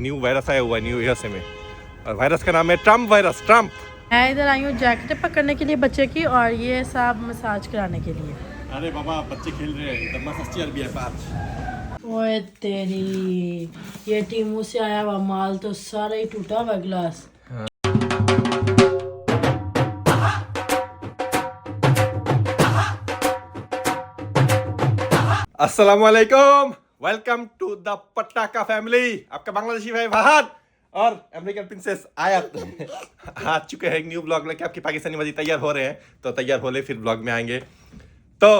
New virus आया हुआ है न्यू ईयर से में, और वायरस का नाम है ट्रम्प वायरस। ट्रम्प। मैं इधर आई हूँ जैकेट पकड़ने के लिए बच्चे की, और ये सब मसाज कराने के लिए। अरे बाबा बच्चे खेल रहे हैं, मसाज चेयर भी है पास। ओए तेरी, ये टीमू से आया हुआ माल तो सारा ही टूटा हुआ ग्लास। अस्सलाम वालेकुम, वेलकम टू द पटाखा फैमिली। आपका बांग्लादेशी भाई फहद और अमेरिकन प्रिंसेस आयत आ चुके हैं एक न्यू ब्लॉग लेके। आपकी पाकिस्तानी बाजी तैयार हो रहे हैं, तो तैयार हो ले फिर ब्लॉग में आएंगे। तो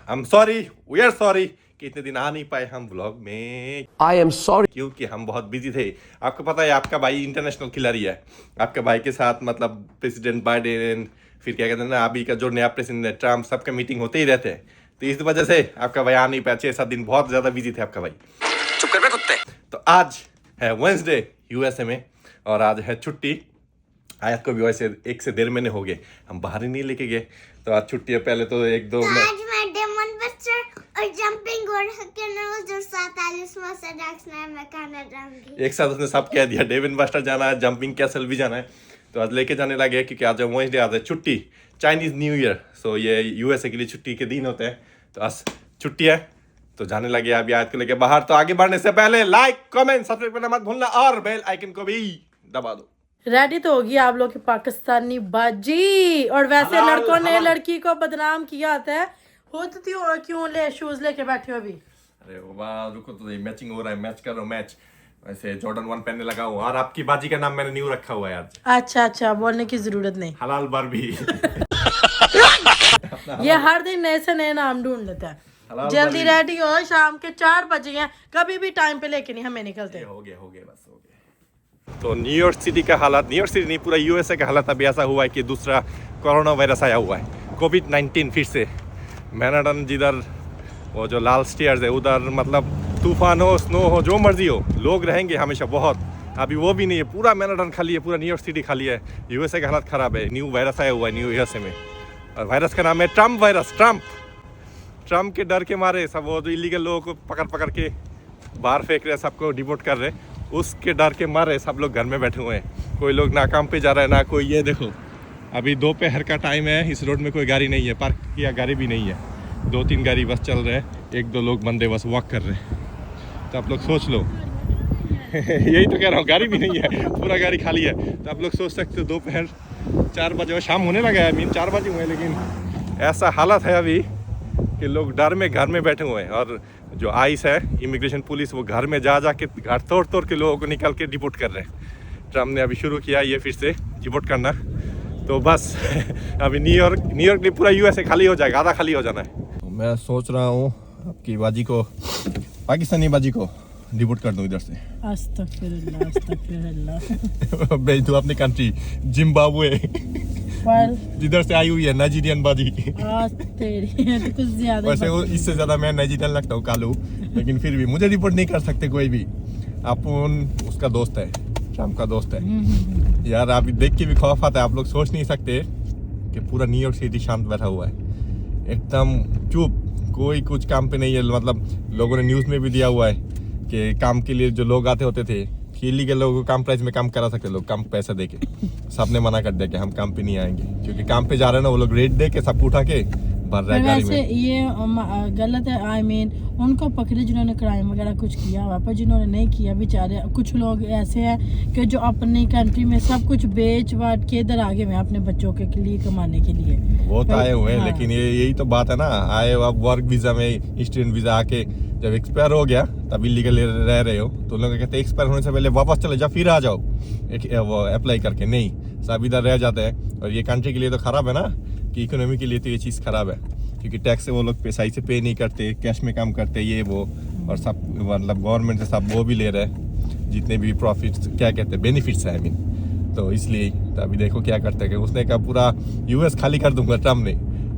हम सॉरी, वी आर सॉरी कि इतने दिन आ नहीं पाए हम ब्लॉग में। आई एम सॉरी, क्योंकि हम बहुत बिजी थे। आपको पता है आपका भाई इंटरनेशनल खिलाड़ी है। आपके भाई के साथ मतलब प्रेसिडेंट बाइडेन, फिर क्या कहते हैं ना, अभी का जो नया प्रेसिडेंट है ट्रम्प, सबके मीटिंग होते ही रहते हैं। तो इस वजह से आपका भाई आ नहीं पाया, 6-7 दिन बहुत ज्यादा बिजी थे आपका भाई। चुप कर बे कुत्ते। तो आज है वेडनेसडे यूएसए में, और आज है छुट्टी। आयत को भी वैसे 1 से 1.5 महीने हो गए हम बाहर ही नहीं लेके गए, तो आज छुट्टी है। पहले तो 1-2 आज मैं डेमन बस्टर और जंपिंग और हकेनोज जो 47 में से डैक्स मैं खाना जाऊंगी। एक साथ उसने सब कह दिया। डेविन बास्टर जाना है, जंपिंग कैसल भी जाना है, तो आज लेके जाने लगे क्योंकि आज वेडनेसडे, आज है छुट्टी, चाइनीज न्यू ईयर। सो ये यूएसए के लिए छुट्टी के दिन होते हैं, तो आज छुट्टी है तो जाने लगे अभी आयत को लेके बाहर। तो आगे बढ़ने से पहले लाइक कमेंट सब्सक्राइब करना मत भूलना, और बेल आइकन को भी दबा दो। रेडी तो होगी आप लोग की पाकिस्तानी बाजी। और वैसे हलाल, लड़कों ने हलाल। लड़की को बदनाम किया होता है, होती और क्यों ले शूज लेके बैठे हो अभी। अरे वाह, रुको तो ये मैचिंग हो रहा है, मैच करो मैच। वैसे जॉर्डन 1 पहनने लगा हूँ, और आपकी बाजी का नाम मैंने न्यू रखा हुआ है आज। अच्छा, बोलने की जरूरत नहीं। हलाल बारबी। ये हर दिन नए से नए नाम ढूंढ लेता है। हलाल जल्दी बारबी। रेडी हो, शाम के 4 बजे हैं, कभी भी टाइम पे लेके नहीं हमें निकलते। हो गया बस हो गया। तो न्यूयॉर्क सिटी का हालात, न्यूयॉर्क सिटी नहीं पूरा यूएसए का हालात अभी ऐसा हुआ है कि दूसरा कोरोना वायरस आया हुआ है, कोविड-19 फिर से। मैनहट्टन जिधर वो जो लाल स्टेयर्स है उधर, मतलब तूफान हो, स्नो हो, जो मर्जी हो, लोग रहेंगे हमेशा बहुत। अभी वो भी नहीं है, पूरा मैनहट्टन खाली है, पूरा न्यूयॉर्क सिटी खाली है। यूएसए का हालत ख़राब है। न्यू वायरस आया हुआ है न्यू ईयर में, और वायरस का नाम है ट्रम्प वायरस। ट्रम्प के डर के मारे सब वो जो इलीगल लोगों को पकड़ के बाहर फेंक रहे हैं, सबको डिपोर्ट कर रहे हैं, उसके डर के मारे सब लोग घर में बैठे हुए हैं। कोई लोग ना काम पे जा रहा है ना कोई। ये देखो अभी दोपहर का टाइम है, इस रोड में कोई गाड़ी नहीं है, पार्क किया गाड़ी भी नहीं है, 2-3 गाड़ी बस चल रहे हैं, 1-2 लोग बंदे बस वॉक कर रहे हैं। तो आप लोग सोच लो। यही तो कह रहा हूँ, गाड़ी भी नहीं है, पूरा गाड़ी खाली है। तो आप लोग सोच सकते हो दोपहर 4 बजे, शाम होने लगा है, 4 बजे हुए, लेकिन ऐसा हालत है अभी कि लोग डर में घर में बैठे हुए हैं। और जो आइस है, इमिग्रेशन पुलिस, वो घर में जा के घर तोड़ के लोगों को निकाल के डिपोर्ट कर रहे हैं। ट्रम्प ने अभी शुरू किया ये फिर से डिपोर्ट करना। तो बस अभी न्यूयॉर्क नहीं पूरा यूएसए खाली हो जाएगा, आधा खाली हो जाना है। तो मैं सोच रहा हूँ आपकी बाजी को, पाकिस्तानी बाजी को डिपोर्ट कर दूँ इधर से। अस्तगफिरुल्लाह। भेज दूँ अपनी कंट्री जिम्बाब्वे, जिधर से आई हुई है नाइजीरियन बाजी। तेरी कुछ ज्यादा। वैसे वो इससे ज्यादा मैं नाइजीरियन लगता हूँ, कालू, लेकिन फिर भी मुझे रिपोर्ट नहीं कर सकते कोई भी। अपन उसका दोस्त है, ट्रम्प का दोस्त है यार। अभी देख के भी खौफ आता है। आप लोग सोच नहीं सकते कि पूरा न्यूयॉर्क सिटी शांत बैठा हुआ है, एकदम चुप, कोई कुछ काम पे नहीं है। मतलब लोगों ने न्यूज़ में भी दिया हुआ है कि काम के लिए जो लोग आते होते थे कि इलीगल लोगों को कम प्राइस में काम करा सकते, लोग कम पैसा दे के, सबने मना कर दिया कि हम काम पे नहीं आएंगे, क्योंकि काम पे जा रहे हैं ना वो लोग रेट दे के सबको उठा के भर रहा है गाड़ी में। ये गलत है। I mean, उनको पकड़े जिन्होंने क्राइम वगैरह कुछ किया हुआ, पर जिन्होंने नहीं किया बेचारे, कुछ लोग ऐसे हैं कि जो अपनी कंट्री में सब कुछ बेच बांट के इधर आगे में अपने बच्चों के लिए कमाने के लिए वो तो आए हुए हैं। हाँ। लेकिन यही तो बात है ना, आए हो आप वर्क वीजा में, स्टूडेंट वीजा आके जब एक्सपायर हो गया तब इलीगल रह रहे हो, तो लोग कहते हैं एक्सपायर होने से पहले वापस चले जाओ फिर आ जाओ वो अप्लाई करके। नहीं, सब इधर रह जाते हैं। और ये कंट्री के लिए तो खराब है ना, कि इकोनॉमी के लिए तो ये चीज़ खराब है, क्योंकि टैक्स से वो लोग सही से पे नहीं करते, कैश में काम करते ये वो, और सब मतलब गवर्नमेंट से सब वो भी ले रहे हैं जितने भी प्रॉफिट्स, क्या कहते हैं, बेनिफिट्स है, आई मीन। तो इसलिए तो अभी देखो क्या करते हैं कि उसने कहा पूरा यूएस खाली कर दूंगा ट्रम्प ने।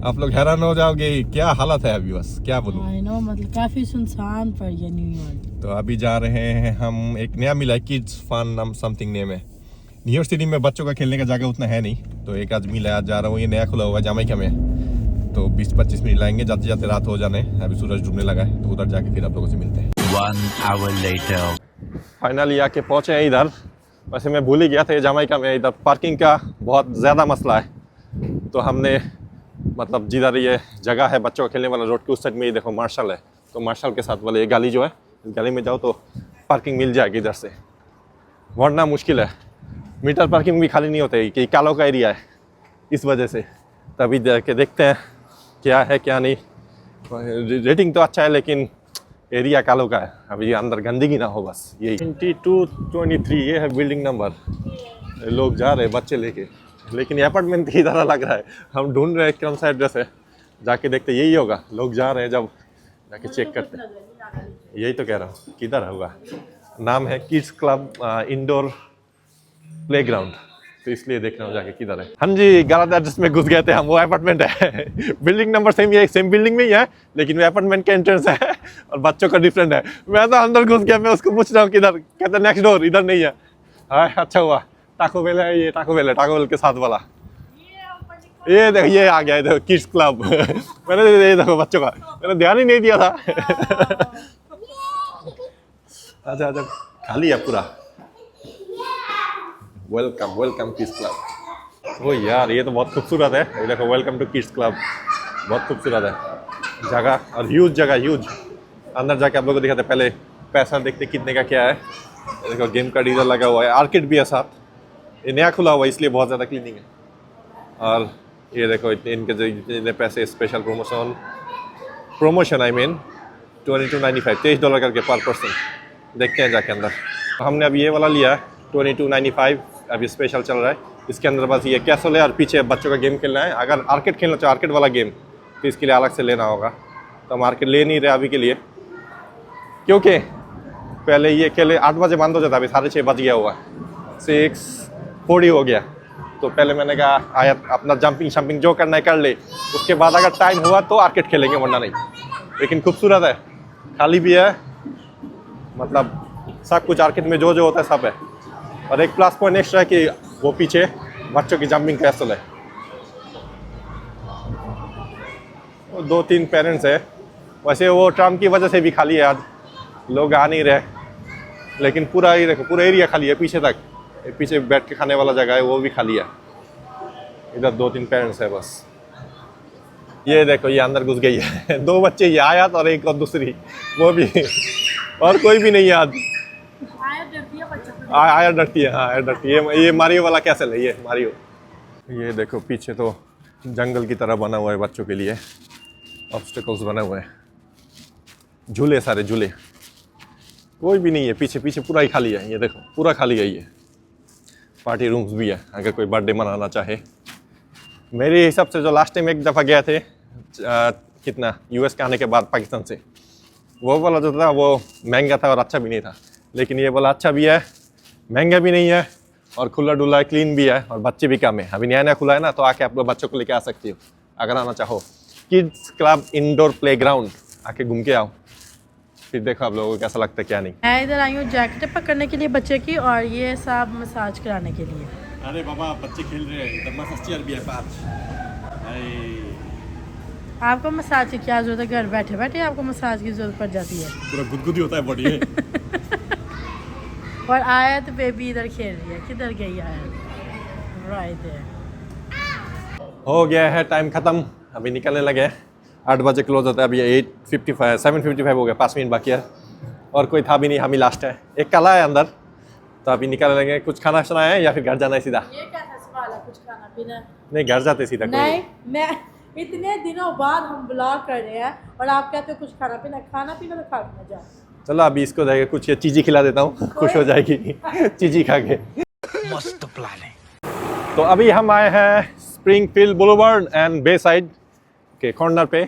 आप लोग हैरान हो जाओगे क्या हालत है अभी, बस क्या बोलूं। मतलब काफी सुनसान पड़ गया न्यूयॉर्क। तो अभी जा रहे हैं हम, एक नया मिला है किड्स फन नाम समथिंग नेम है। न्यूयॉर्क सिटी में बच्चों का खेलने का जगह उतना है नहीं, तो एक आज मिला, आज जा रहा हूँ। ये नया खुला हुआ है जामैका में, तो 20-25 मिनट लाएंगे, जाते जाते रात हो जाने। अभी सूरज डूबने लगा है, तो उधर जाके फिर आप लोगों से मिलते हैं। 1 hour later. फाइनली आके पहुँचे हैं इधर। वैसे मैं भूल ही गया था ये जमाइका में इधर पार्किंग का बहुत ज़्यादा मसला है, तो हमने मतलब जिधर ये जगह है बच्चों को खेलने वाला रोड के उस साइड में ये देखो मार्शल है, तो मार्शल के साथ वाले ये गली जो है, इस गली में जाओ तो पार्किंग मिल जाएगी इधर से, वरना मुश्किल है। मीटर पार्किंग भी खाली नहीं होते कि कालों का एरिया है, इस वजह से। तभी जाके देखते हैं क्या है क्या नहीं। रेटिंग तो अच्छा है लेकिन एरिया कालों का है, अभी अंदर गंदगी ना हो बस यही। 2223 ये है बिल्डिंग नंबर। लोग जा रहे हैं बच्चे लेके, लेकिन अपार्टमेंट की तरह लग रहा है। हम ढूंढ रहे हैं कौन सा एड्रेस है, जाके देखते यही होगा। लोग जा रहे हैं जब जाके चेक करते हैं, यही तो कह रहा हूँ किधर होगा। नाम है किड्स क्लब इंडोर प्लेग्राउंड, तो इसलिए देख रहा हूँ जाके किधर है। हाँ जी, गलत एड्रेस में घुस गए थे हम, वो अपार्टमेंट है। बिल्डिंग नंबर सेम है, सेम बिल्डिंग में ही है, लेकिन वो अपार्टमेंट का एंट्रेंस है और बच्चों का डिफरेंट है। मैं तो अंदर घुस गया, मैं उसको पूछ रहा हूँ किधर, कहते नेक्स्ट डोर, इधर नहीं है। हाँ अच्छा हुआ, टाको बेल है, ये टाको बेल है, टाको बेल के साथ वाला। ये देखो ये आ गया, ये देखो किड्स क्लब। मैंने ये देखो बच्चों का, मैंने ध्यान ही नहीं दिया था। अच्छा अच्छा, खाली है पूरा। Welcome welcome kids club. ओ यार ये तो बहुत खूबसूरत है, ये देखो वेलकम टू किड्स क्लब, बहुत खूबसूरत है जगह और ह्यूज जगह, ह्यूज। अंदर जाके आप लोगों को दिखाते, पहले पैसा देखते कितने का क्या है। देखो गेम का डीजल लगा हुआ है, आर्केड भी है साथ, ये नया खुला हुआ है इसलिए बहुत ज़्यादा क्लीनिंग है। और ये देखो इतने इनके जो इतने पैसे, स्पेशल प्रमोशन आई मीन $22.95, $23 करके पर पर्सन। देखते हैं जाके अंदर। हमने अभी ये वाला लिया है $22.95, अभी स्पेशल चल रहा है। इसके अंदर बस ये कैसल है और पीछे बच्चों का गेम खेलना है। अगर आर्केड खेलना चाहो, आर्केड वाला गेम, तो इसके लिए अलग से लेना होगा। तो हम आर्केड ले नहीं रहे अभी के लिए, क्योंकि पहले ये खेले 8 बजे बंद हो जाता, अभी 6:30 बज गया हुआ है, 6:40 हो गया। तो पहले मैंने कहा आया अपना जंपिंग शंपिंग जो करना है कर ले, उसके बाद अगर टाइम हुआ तो आर्केड खेलेंगे, वरना नहीं। लेकिन खूबसूरत है, खाली भी है, मतलब सब कुछ आर्केड में जो जो होता है सब है। और एक प्लस पॉइंट एक्स्ट्रा है कि वो पीछे बच्चों की जंपिंग कैसल है। 2-3 पेरेंट्स है, वैसे वो ट्रम्प की वजह से भी खाली है, आज लोग आ नहीं रहे। लेकिन पूरा ही देखो, पूरा एरिया खाली है पीछे तक। पीछे बैठ के खाने वाला जगह है वो भी खाली है। इधर 2-3 पेरेंट्स है बस। ये देखो ये अंदर घुस गई है। 2 बच्चे, ये आयत और एक और दूसरी, वो भी, और कोई भी नहीं है आज। आया डरती है, हाँ आया डरती है। ये मारियो वाला कैसल है, ये मारियो। ये देखो पीछे तो जंगल की तरह बना हुआ है बच्चों के लिए, ऑब्स्टिकल्स बने हुए हैं, झूले, सारे झूले। कोई भी नहीं है पीछे, पीछे पूरा ही खाली है। ये देखो पूरा खाली है। ये पार्टी रूम्स भी है अगर कोई बर्थडे मनाना चाहे। मेरे हिसाब से जो लास्ट टाइम एक दफ़ा गया थे कितना US के आने के बाद पाकिस्तान से, वो वाला जो था वो महंगा था और अच्छा भी नहीं था। लेकिन ये वाला अच्छा भी है, महंगा भी नहीं है और खुला डुला है, क्लीन भी है और बच्चे भी कम है। अभी नया नया खुला है ना, तो आके आप लोग बच्चों को लेके आ सकती हो अगर आना चाहो। किड्स क्लब इंडोर प्लेग्राउंड, आके घूम के आओ, फिर देखो आप लोगों को कैसा लगता है क्या नहीं। मैं इधर आई हूँ जैकेट पकड़ने के लिए बच्चे की, और ये सब मसाज कराने के लिए। अरे बाबा बच्चे खेल रहे हैं, इधर मसाज चेयर भी है पास। आपको मसाज की क्या जरूरत है, घर बैठे बैठे आपको मसाज की जरूरत पड़ जाती है। पूरा गुदगुदी होता है बॉडी। और आयत बेबी इधर खेल रही है, किधर गई आयत? Right there. हो गया है टाइम ख़त्म, अभी निकलने लगे हैं। 8 बजे क्लोज होता है, अभी 7:55 हो गया, 5 मिनट बाकी है। और कोई था भी नहीं, हम ही लास्ट है। एक कला है अंदर, तो अभी निकलने लगे। कुछ खाना खाना है या फिर घर जाना है सीधा? ये कैसा सवाल है, कुछ खाना पीना? नहीं, घर जाते सीधा। नहीं, मैं इतने दिनों बाद हम ब्लॉग कर रहे हैं और आप कहते हो कुछ खाना पीना। खाना पीना तो खा पीना जा। चलो अभी इसको जाएगा कुछ चीज़ी खिला देता हूँ, खुश हो जाएगी चीज़ी खा के। मस्त प्लान है। तो अभी हम आए हैं Springfield Boulevard and bayside के कॉर्नर पे।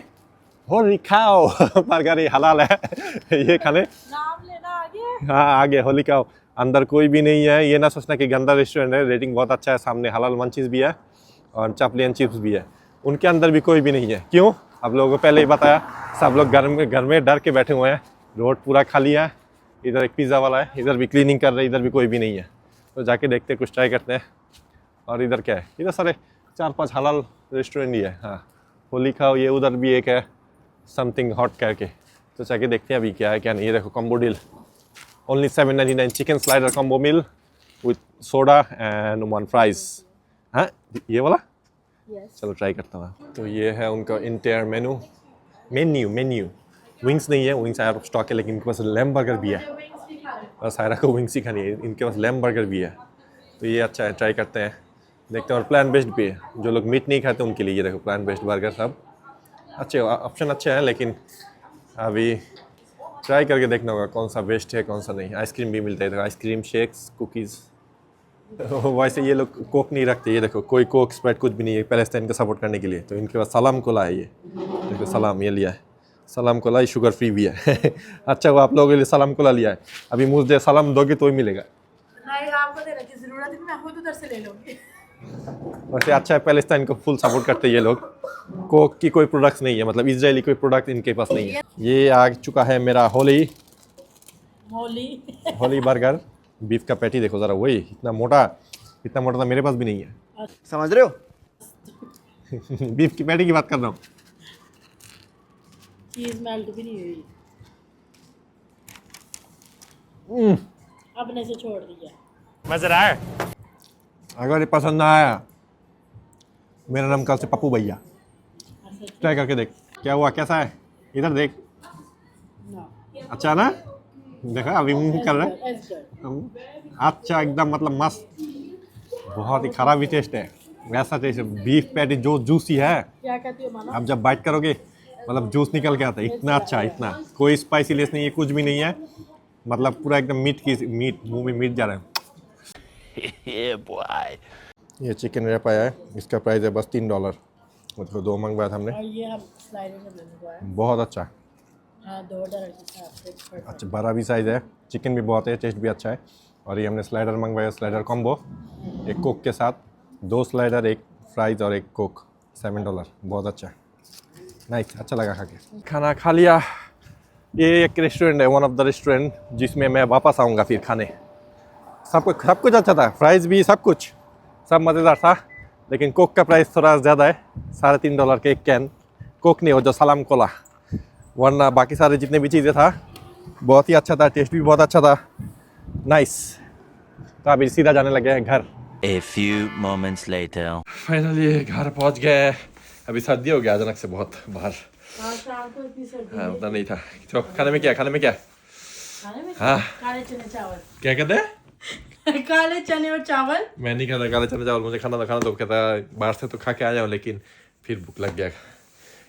होली खाओ बर्गर, ये हलाल है ये खाने। नाम लेना आगे। हाँ आगे होली खाओ। अंदर कोई भी नहीं है, ये ना सोचना कि गंदा रेस्टोरेंट है, रेटिंग बहुत अच्छा है। सामने हलाल मंचीज़ भी है और चापलियन चिप्स भी है। उनके अंदर भी कोई भी नहीं है। क्यों? आप लोगों को पहले ही बताया, सब लोग घर में डर के बैठे हुए हैं। रोड पूरा खाली है। इधर एक पिज़्ज़ा वाला है, इधर भी क्लीनिंग कर रहे हैं, इधर भी कोई भी नहीं है। तो जाके देखते, कुछ ट्राई करते हैं। और इधर क्या है, इधर सारे 4-5 हलाल रेस्टोरेंट ही है। हाँ होली खाओ, ये उधर भी एक है समथिंग हॉट करके, तो जाके देखते हैं अभी क्या है क्या नहीं। ये देखो combo deal, only $7.99 chicken slider combo meal with soda and 1 fries. हाँ ये वाला? Yes. चलो ट्राई करता हूँ। तो ये है उनका इंटायर मेन्यू। विंग्स नहीं है, विंग्स आउट ऑफ स्टॉक है, लेकिन इनके पास लैम बर्गर भी है। बस सायरा को विंग्स ही खानी है, इनके पास लैम बर्गर भी है। तो ये अच्छा है, ट्राई करते हैं, देखते हैं। और प्लान बेस्ड भी है, जो लोग मीट नहीं खाते उनके लिए ये देखो प्लान बेस्ड बर्गर सब अच्छे ऑप्शन अच्छे हैं। लेकिन अभी ट्राई करके देखना होगा कौन सा बेस्ट है कौन सा नहीं। आइसक्रीम भी मिलता है, तो आइसक्रीम, शेक्स, कुकीज़। वैसे ये लोग कोक नहीं रखते, ये देखो कोई कोक स्प्राइट कुछ भी नहीं है पैलेस्टाइन को सपोर्ट करने के लिए। तो इनके पास सलाम कोला है, ये देखो सलाम ये लिया है, सलाम कोला, ये शुगर फ्री भी है। अच्छा वो आप लोगों के लिए सलाम कोला लिया है। अभी मुझे सलाम दोगे तो ही मिलेगा। नहीं आपको देने की जरूरत नहीं, मैं खुद उधर से ले लूँगी। वैसे अच्छा है, पैलेस्टाइन को फुल सपोर्ट करते हैं ये लोग। कोक की कोई प्रोडक्ट्स नहीं है, मतलब इजरायली कोई प्रोडक्ट इनके पास नहीं है। ये आ चुका है मेरा होली बर्गर। बीफ का पैटी देखो ज़रा, वही इतना मोटा तो मेरे पास भी नहीं है, समझ रहे हो? बीफ की पैटी की बात कर रहा हूँ। चीज मेल्ट भी नहीं हुई, अपने से छोड़ दिया। मज़ा आया? अगर ये पसंद ना आया, मेरा नाम कल से पप्पू भैया। ट्राई करके देख क्या हुआ, कैसा है, इधर देख। अच्छा ना, देखा अभी मुंह कर रहा है। अच्छा एकदम मतलब मस्त, बहुत ही खराब ही टेस्ट है, वैसा टेस्ट है। बीफ पैटी जो जूसी है, क्या कहती हो मानो? आप जब बाइट करोगे मतलब जूस निकल के आता है, इतना अच्छा है, इतना कोई स्पाइसीनेस नहीं है, कुछ भी नहीं है, मतलब पूरा एकदम मीट मुंह में मीट जा रहा है। ये चिकन रैप आया है, इसका प्राइस है बस $3। मतलब 2 मंगवाया था हमने। और ये हम स्लाइडर में लेने को आए। बहुत अच्छा, हाँ $2 के हिसाब से। अच्छा बड़ा भी साइज़ है, चिकन भी बहुत है, टेस्ट भी अच्छा है। और ये हमने स्लाइडर मंगवाया, स्लाइडर कॉम्बो, एक कोक के साथ 2 स्लाइडर, एक फ्राइज़ और एक कोक, $7। बहुत अच्छा है, नाइस, अच्छा लगा खा के। खाना खा लिया। ये एक रेस्टोरेंट है, वन ऑफ द रेस्टोरेंट जिसमें मैं वापस आऊँगा फिर खाने। सब कुछ अच्छा था, प्राइस भी सब मज़ेदार था। लेकिन कोक का प्राइस थोड़ा ज़्यादा है, $3.5 के एक कैन कोक नहीं, हो जो सलाम कोला, वरना बाकी सारे जितने भी चीज़ें था बहुत ही अच्छा था, टेस्ट भी बहुत अच्छा था, नाइस। तो अभी सीधा जाने लगे हैं घर। A few moments later. Finally घर पहुंच गए। अभी सर्दी हो गया अचानक से बहुत बाहर। हाँ शाम को इतनी सर्दी हाँ है। उतना नहीं था। तो खाने में क्या खाने में हाँ काले चने चावल। क्या कहते हैं? काले चने और चावल। मैं नहीं खाता काले चने चावल, मुझे खाना तो कहता बाहर से तो खा के आ जाओ, लेकिन फिर भूख लग गया।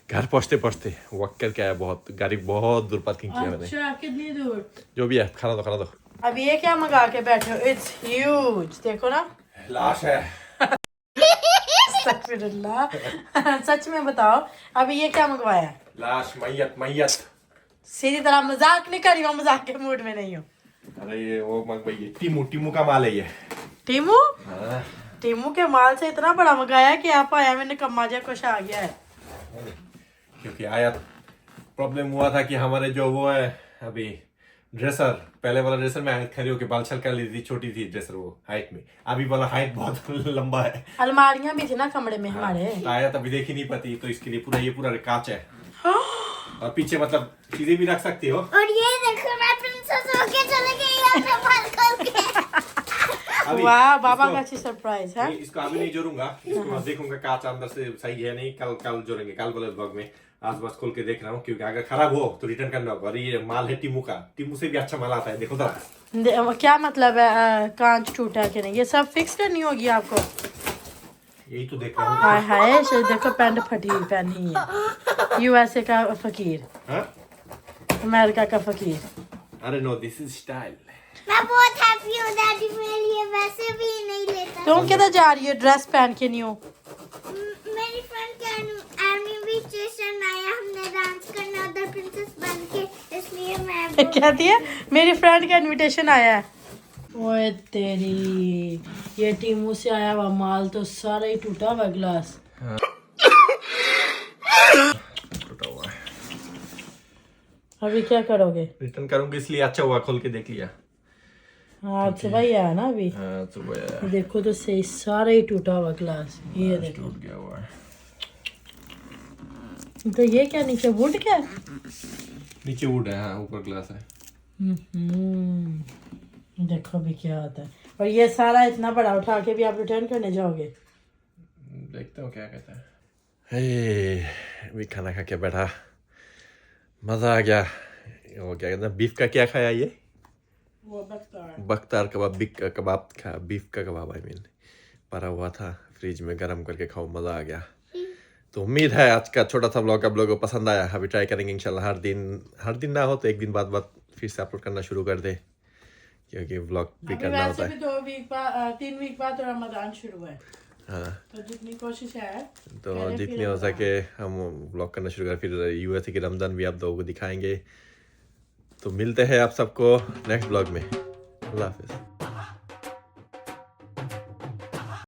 घर पहुँचते वक्त करके आया, बहुत गाड़ी बहुत दूर पार्किंग किया मैंने। अच्छा कितनी दूर? जो भी है खाना दो। अब ये क्या मंगा के बैठे हो? इट्स ह्यूज, देखो ना। लाश है। अस्तगफिरुल्लाह। सच में बताओ अभी ये क्या मंगवाया? लाश, मैयत। सीधी तरह मजाक नहीं करी, मैं मजाक के मूड में नहीं हूँ। अरे ये वो मंगवाइए, टीमू का माल है ये। टीमू? हाँ। टीमू के माल से इतना बड़ा मंगाया कि आप आया मैंने कम्मा जा कुछ आ गया है। क्योंकि आया प्रॉब्लम हुआ था कि हमारे जो वो है अभी ड्रेसर, पहले वाला ड्रेसर में खड़ी होकर बाल छल कर ली थी, छोटी थी ड्रेसर वो हाइट में, अभी वाला हाइट बहुत लंबा है। अलमारियां भी थी ना कमरे में हमारे। तो आया तभी देख ही नहीं पाती, तो इसके लिए ये पूरा कांच है। और पीछे मतलब चीजें भी रख सकती हो। और ये देखो मैं प्रिंसेस होके चले गई यहाँ पे बाल खोल के। वाह बाबा का अच्छी सरप्राइज है। इसको अभी नहीं जोड़ूंगा, इसको मैं देखूंगा कांच अंदर से सही है नहीं, कल जोड़ेंगे, कल वाले ब्लॉग में। आज बस खोल के देख रहा हूँ, क्योंकि अगर खराब हो तो रिटर्न करना होगा। और ये माल है टीमू से भी अच्छा माल आता है, देखो तो। क्या मतलब है कांच टूटा कि नहीं? ये सब फिक्स करनी होगी आपको। यही तो देख रहा हूँ। हाय हाय देखो पैंट फटी पहनी है। यूएसए का फकीर, अमेरिका का फकीर। अरे नो, दिस इज स्टाइल। मैं बहुत हैप्पी हूँ डैडी, मेरे लिए वैसे भी नहीं लेता। तुम किधर जा रही हो ड्रेस पहन के? न्यू मेरी फ्रेंड का आर्मी इनविटेशन आया, हमने डांस करना उधर प्रिंसेस बन के, इसलिए मैं कहती है मेरी फ्रेंड का इनविटेशन आया है। ओए तेरी, ये टीमू से आया हुआ माल तो सारा ही टूटा हुआ ग्लास। टूटा हुआ है। अभी क्या करोगे? रिटर्न करूंगी, इसलिए अच्छा हुआ खोल के देख लिया। हाँ सुबह ही आया ना अभी। हाँ सुबह आया। देखो तो सही, सारा ही टूटा हुआ ग्लास। ये देखो टूट गया हुआ है। तो ये क्या नीचे वुड क्या? नीचे वुड है, हाँ ऊपर ग्लास है। देखो भी क्या होता है। और ये सारा इतना बड़ा उठा के भी आप रिटर्न करने जाओगे? देखते हो क्या कहता है। हे, अभी खाना खा के बैठा, मज़ा आ गया। वो क्या कहते हैं, बीफ का क्या खाया ये? वो बख्तार बख्तार कबाब, बीफ का कबाब खाया, बीफ का कबाब आई मीन, पड़ा हुआ था फ्रिज में, गर्म करके खाओ, मज़ा आ गया। तो उम्मीद है आज का छोटा सा ब्लॉग आप लोगों को पसंद आया। अभी ट्राई करेंगे इंशाल्लाह हर दिन ना हो तो एक दिन बाद फिर से अपलोड करना शुरू कर दे, क्योंकि ब्लॉग भी अभी करना वैसे होता है। भी 2 वीक बाद 3 वीक बाद तो रमजान शुरू है, हाँ, तो जितनी कोशिश है तो करें जितने फिर हो रमजान। सके हम ब्लॉग करना शुरू करें, फिर यूएसए की रमज़ान भी आप लोगों को दिखाएंगे। तो मिलते हैं आप सबको नेक्स्ट ब्लॉग में। अल्लाह हाफिज़।